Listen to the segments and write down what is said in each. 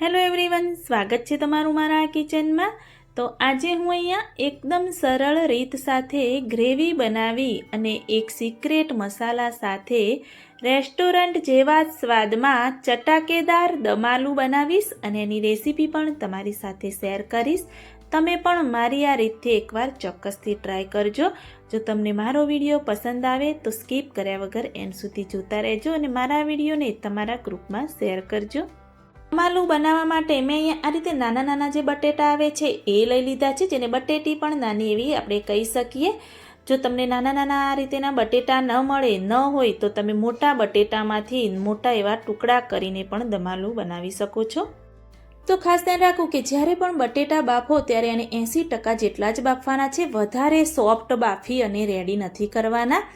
Hello everyone, સ્વાગત છે તમારું મારા કિચનમાં। તો આજે હું અહીંયા એકદમ સરળ રીત સાથે ગ્રેવી બનાવી અને એક સિક્રેટ મસાલા સાથે રેસ્ટોરન્ટ જેવા સ્વાદમાં ચટાકેદાર દમ આલુ બનાવીશ અને એની રેસીપી પણ તમારી સાથે શેર કરીશ। તમે પણ મારી આ રીતથી એકવાર ચોક્કસથી ટ્રાય કરજો। જો તમને મારો વિડીયો પસંદ આવે તો સ્કીપ કર્યા વગર એન્ડ સુધી જોતા રહેજો અને મારા વિડીયોને તમારા ગ્રુપમાં શેર કરજો। દમ આલુ બનાવવા માટે મેં અહીંયા આ રીતે નાના નાના જે બટેટા આવે છે એ લઈ લીધા છે, જેને બટેટી પણ નાની એવી આપણે કહી શકીએ। જો તમને નાના નાના આ રીતેના બટેટા ન મળે ન હોય તો તમે મોટા બટેટામાંથી મોટા એવા ટુકડા કરીને પણ દમ આલુ બનાવી શકો છો। તો ખાસ ધ્યાન રાખવું કે જ્યારે પણ બટેટા બાફો ત્યારે એને 80% જેટલા જ બાફવાના છે, વધારે સોફ્ટ બાફી અને રેડી નથી કરવાના।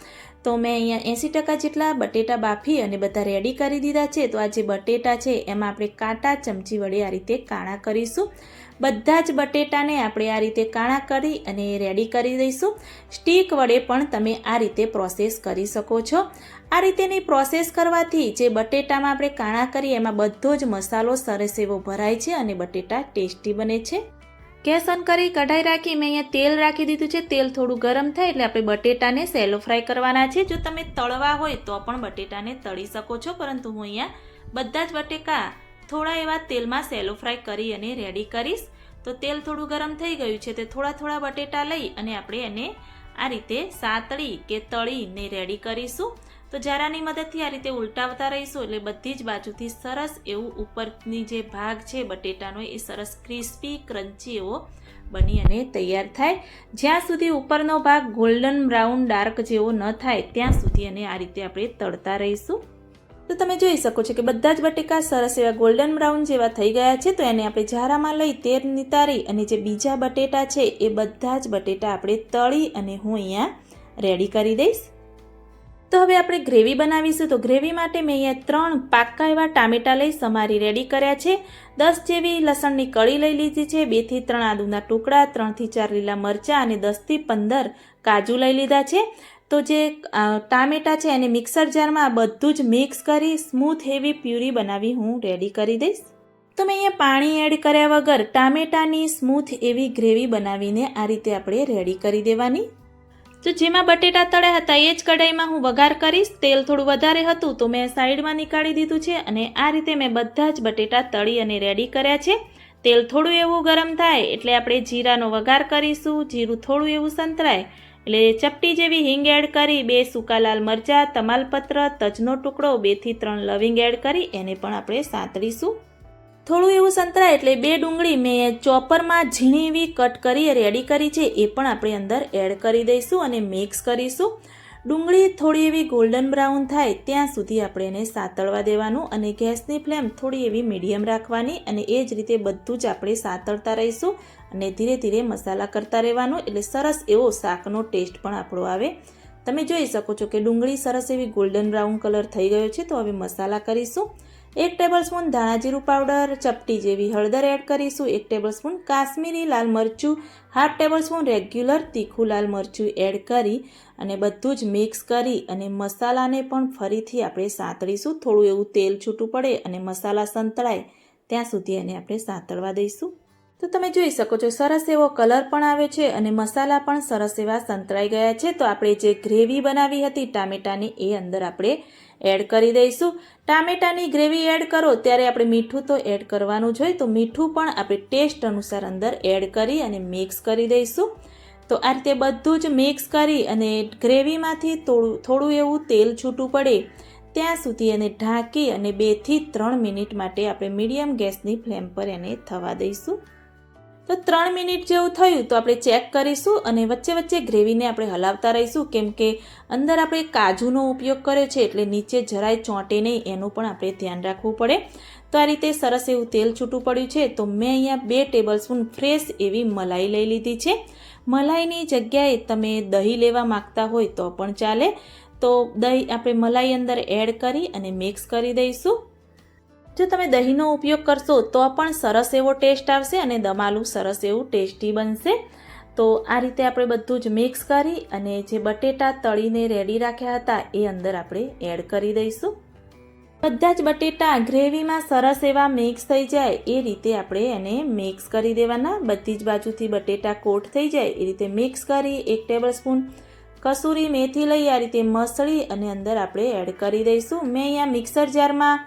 તો મેં અહીંયા 80% જેટલા બટેટા બાફી અને બધા રેડી કરી દીધા છે। તો આ જે બટેટા છે એમાં આપણે કાંટા ચમચી વડે આ રીતે કાણા કરીશું। બધા જ બટેટાને આપણે આ રીતે કાણા કરી અને રેડી કરી દઈશું। સ્ટીક વડે પણ તમે આ રીતે પ્રોસેસ કરી શકો છો। આ રીતેની પ્રોસેસ કરવાથી જે બટેટામાં આપણે કાણા કરીએ એમાં બધો જ મસાલો સરસ એવો ભરાય છે અને બટેટા ટેસ્ટી બને છે। ગેસ ઓન કરી કઢાઈ રાખી મેં અહીંયા તેલ રાખી દીધું છે। તેલ થોડું ગરમ થાય એટલે આપણે બટેટાને સેલો ફ્રાય કરવાના છે। જો તમે તળવા હોય તો પણ બટેટાને તળી શકો છો, પરંતુ હું અહીંયા બધા જ બટેકા થોડા એવા તેલમાં સેલો ફ્રાય કરી અને રેડી કરીશ। તો તેલ થોડું ગરમ થઈ ગયું છે, તે થોડા બટેટા લઈ અને આપણે એને આ રીતે સાતળી કે તળીને રેડી કરીશું। તો જારાની મદદથી આ રીતે ઉલટાવતા રહીશું એટલે બધી જ બાજુથી સરસ એવું ઉપરની જે ભાગ છે બટેટાનો એ સરસ ક્રિસ્પી ક્રન્ચી એવો બની અને તૈયાર થાય। જ્યાં સુધી ઉપરનો ભાગ ગોલ્ડન બ્રાઉન ડાર્ક જેવો ન થાય ત્યાં સુધી એને આ રીતે આપણે તળતા રહીશું। તો તમે જોઈ શકો છો કે બધા જ બટેકા સરસ એવા ગોલ્ડન બ્રાઉન જેવા થઈ ગયા છે। તો એને આપણે જારામાં લઈ તેલ નિતારી અને જે બીજા બટેટા છે એ બધા જ બટેટા આપણે તળી અને હું અહીંયા રેડી કરી દઈશ। તો હવે આપણે ગ્રેવી બનાવીશું। તો ગ્રેવી માટે મેં અહીંયા 3 પાકા એવા ટામેટાં લઈ સમારી રેડી કર્યા છે। 10 જેવી લસણની કળી લઈ લીધી છે, 2 થી 3 આદુના ટુકડા, 3 થી 4 લીલા મરચાં અને 10 થી 15 કાજુ લઈ લીધા છે। તો જે ટામેટાં છે એને મિક્સર જારમાં બધું જ મિક્સ કરી સ્મૂથ હેવી પ્યુરી બનાવી હું રેડી કરી દઈશ। તો મેં અહીંયા પાણી એડ કર્યા વગર ટામેટાની સ્મૂથ એવી ગ્રેવી બનાવીને આ રીતે આપણે રેડી કરી દેવાની। તો જેમાં બટેટા તળ્યા હતા એ જ કઢાઈમાં હું વઘાર કરીશ। તેલ થોડું વધારે હતું તો મેં સાઈડમાં નીકાળી દીધું છે અને આ રીતે મેં બધા જ બટેટા તળી અને રેડી કર્યા છે। તેલ થોડું એવું ગરમ થાય એટલે આપણે જીરાનો વઘાર કરીશું। જીરું થોડું એવું સંતરાય એટલે ચપટી જેવી હિંગ એડ કરી, 2 સૂકા લાલ મરચાં, તમાલપત્ર, તજનો ટુકડો, 2 થી 3 લવિંગ એડ કરી એને પણ આપણે સાંતળીશું। થોડું એવું સંતરાય એટલે 2 ડુંગળી મેં ચોપરમાં ઝીણી એવી કટ કરી રેડી કરી છે એ પણ આપણે અંદર એડ કરી દઈશું અને મિક્સ કરીશું। ડુંગળી થોડી એવી ગોલ્ડન બ્રાઉન થાય ત્યાં સુધી આપણે એને સાતળવા દેવાનું અને ગેસની ફ્લેમ થોડી એવી મીડિયમ રાખવાની અને એ જ રીતે બધું જ આપણે સાતળતા રહીશું અને ધીરે ધીરે મસાલા કરતા રહેવાનું એટલે સરસ એવો શાકનો ટેસ્ટ પણ આપણો આવે। તમે જોઈ શકો છો કે ડુંગળી સરસ એવી ગોલ્ડન બ્રાઉન કલર થઈ ગયો છે। તો હવે મસાલા કરીશું। 1 ટેબલસ્પૂન ધાણા જીરું પાવડર, ચપટી જેવી હળદર એડ કરીશું, 1 ટેબલસ્પૂન કાશ્મીરી લાલ મરચું, 1/2 ટેબલસ્પૂન રેગ્યુલર તીખું લાલ મરચું એડ કરી અને બધું જ મિક્સ કરી અને મસાલાને પણ ફરીથી આપણે સાંતળીશું। થોડું એવું તેલ છૂટું પડે અને મસાલા સંતળાય ત્યાં સુધી એને આપણે સાંતળવા દઈશું। તો તમે જોઈ શકો છો સરસ એવો કલર પણ આવે છે અને મસાલા પણ સરસ એવા સંતળાઈ ગયા છે। તો આપણે જે ગ્રેવી બનાવી હતી ટામેટાની એ અંદર આપણે એડ કરી દઈશું। ટામેટાની ગ્રેવી એડ કરો ત્યારે આપણે મીઠું તો એડ કરવાનું જ હોય, તો મીઠું પણ આપણે ટેસ્ટ અનુસાર અંદર એડ કરી અને મિક્સ કરી દઈશું। તો આ રીતે બધું જ મિક્સ કરી અને ગ્રેવીમાંથી થોડું એવું તેલ છૂટું પડે ત્યાં સુધી એને ઢાંકી અને 2 થી 3 મિનિટ માટે આપણે મીડિયમ ગેસની ફ્લેમ પર એને થવા દઈશું। તો 3 મિનિટ જેવું થયું તો આપણે ચેક કરીશું અને વચ્ચે વચ્ચે ગ્રેવીને આપણે હલાવતા રહીશું, કેમ કે અંદર આપણે કાજુનો ઉપયોગ કર્યો છે એટલે નીચે જરાય ચોંટે નહીં એનું પણ આપણે ધ્યાન રાખવું પડે। તો આ રીતે સરસ એવું તેલ છૂટું પડ્યું છે। તો મેં અહીંયા 2 ટેબલસ્પૂન ફ્રેશ એવી મલાઈ લઈ લીધી છે। મલાઈની જગ્યાએ તમે દહીં લેવા માગતા હોય તો પણ ચાલે। તો દહીં આપણે મલાઈ અંદર એડ કરી અને મિક્સ કરી દઈશું। જો તમે દહીંનો ઉપયોગ કરશો તો પણ સરસ એવો ટેસ્ટ આવશે અને દમ આલુ સરસ એવું ટેસ્ટી બનશે। તો આ રીતે આપણે બધું જ મિક્સ કરી અને જે બટેટા તળીને રેડી રાખ્યા હતા એ અંદર આપણે એડ કરી દઈશું। બધા જ બટેટા ગ્રેવીમાં સરસ એવા મિક્સ થઈ જાય એ રીતે આપણે એને મિક્સ કરી દેવાના. બધી જ બાજુથી બટેટા કોટ થઈ જાય એ રીતે મિક્સ કરી 1 ટેબલસ્પૂન કસૂરી મેથી લઈ આ રીતે મસળી અને અંદર આપણે એડ કરી દઈશું. મેં અહીંયા મિક્સર જારમાં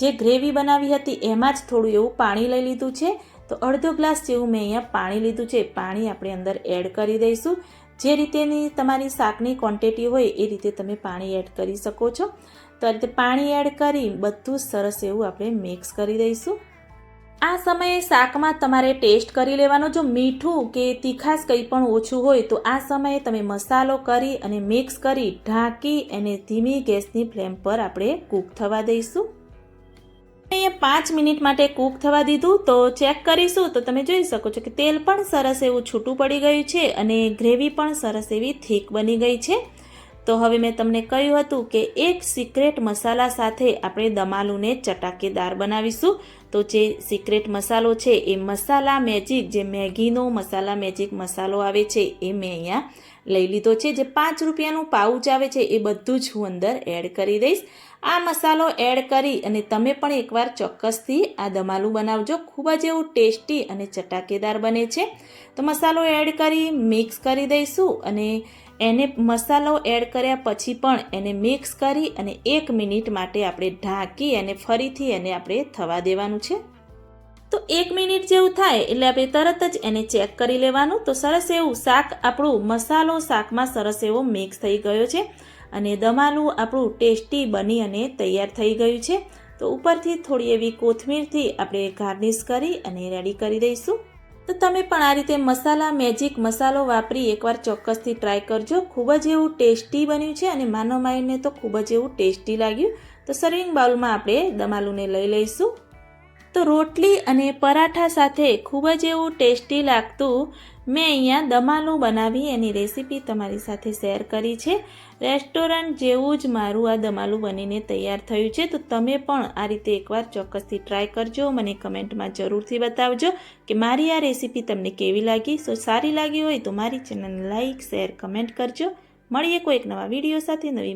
જે ગ્રેવી બનાવી હતી એમાં જ થોડું એવું પાણી લઈ લીધું છે. તો અડધો ગ્લાસ જેવું મેં અહીંયા પાણી લીધું છે. પાણી આપણે અંદર એડ કરી દઈશું. જે રીતેની તમારી શાકની ક્વોન્ટિટી હોય એ રીતે તમે પાણી એડ કરી શકો છો. તો આ રીતે પાણી એડ કરી બધું સરસ એવું આપણે મિક્સ કરી દઈશું. આ સમયે શાકમાં તમારે ટેસ્ટ કરી લેવાનો. જો મીઠું કે તીખાશ કંઈ પણ ઓછું હોય તો આ સમયે તમે મસાલો કરી અને મિક્સ કરી ઢાંકી અને ધીમી ગેસની ફ્લેમ પર આપણે કૂક થવા દઈશું. અહીંયા 5 મિનિટ માટે કૂક થવા દીધું. તો ચેક કરીશું તો તમે જોઈ શકો છો કે તેલ પણ સરસ એવું છૂટું પડી ગયું છે અને ગ્રેવી પણ સરસ એવી થીક બની ગઈ છે. તો હવે મેં તમને કહ્યું હતું કે એક સિક્રેટ મસાલા સાથે આપણે દમાલુને ચટાકેદાર બનાવીશું. તો જે સિક્રેટ મસાલો છે એ મસાલા મેજિક, જે મેગીનો મસાલા મેજિક મસાલો આવે છે એ મેં અહીંયા લઈ લીધો છે. જે 5 રૂપિયાનું પાઉચ આવે છે એ બધું જ હું અંદર એડ કરી દઈશ. આ મસાલો એડ કરી અને તમે પણ એકવાર ચોક્કસથી આ દમાલું બનાવજો. ખૂબ જ એવું ટેસ્ટી અને ચટાકેદાર બને છે. તો મસાલો એડ કરી મિક્સ કરી દઈશું અને એને મસાલો એડ કર્યા પછી પણ એને મિક્સ કરી અને 1 મિનિટ માટે આપણે ઢાંકી અને ફરીથી એને આપણે થવા દેવાનું છે. તો 1 મિનિટ જેવું થાય એટલે આપણે તરત જ એને ચેક કરી લેવાનું. તો સરસ એવું શાક આપણું મસાલો શાકમાં સરસ એવો મિક્સ થઈ ગયો છે અને દમાલું આપણું ટેસ્ટી બની અને તૈયાર થઈ ગયું છે. તો ઉપરથી થોડી એવી કોથમીરથી આપણે ગાર્નિશ કરી અને રેડી કરી દઈશું. તો તમે પણ આ રીતે મસાલા મેજિક મસાલો વાપરી એકવાર ચોક્કસથી ટ્રાય કરજો. ખૂબ જ એવું ટેસ્ટી બન્યું છે અને માનવ માઇન્ડને તો ખૂબ જ એવું ટેસ્ટી લાગ્યું. તો સર્વિંગ બાઉલમાં આપણે દમાલુને લઈ લઈશું. તો રોટલી અને પરાઠા સાથે ખૂબ જ એવું ટેસ્ટી લાગતું મેં અહીંયા દમાલું બનાવી એની રેસીપી તમારી સાથે શેર કરી છે. રેસ્ટોરન્ટ જેવું જ મારું આ દમાલું બનીને તૈયાર થયું છે. તો તમે પણ આ રીતે એકવાર ચોક્કસથી ટ્રાય કરજો. મને કમેન્ટમાં જરૂરથી બતાવજો કે મારી આ રેસીપી તમને કેવી લાગી. સો સારી લાગી હોય તો મારી ચેનલને લાઇક, શેર, કમેન્ટ કરજો. મળીએ કોઈક નવા વિડીયો સાથે નવી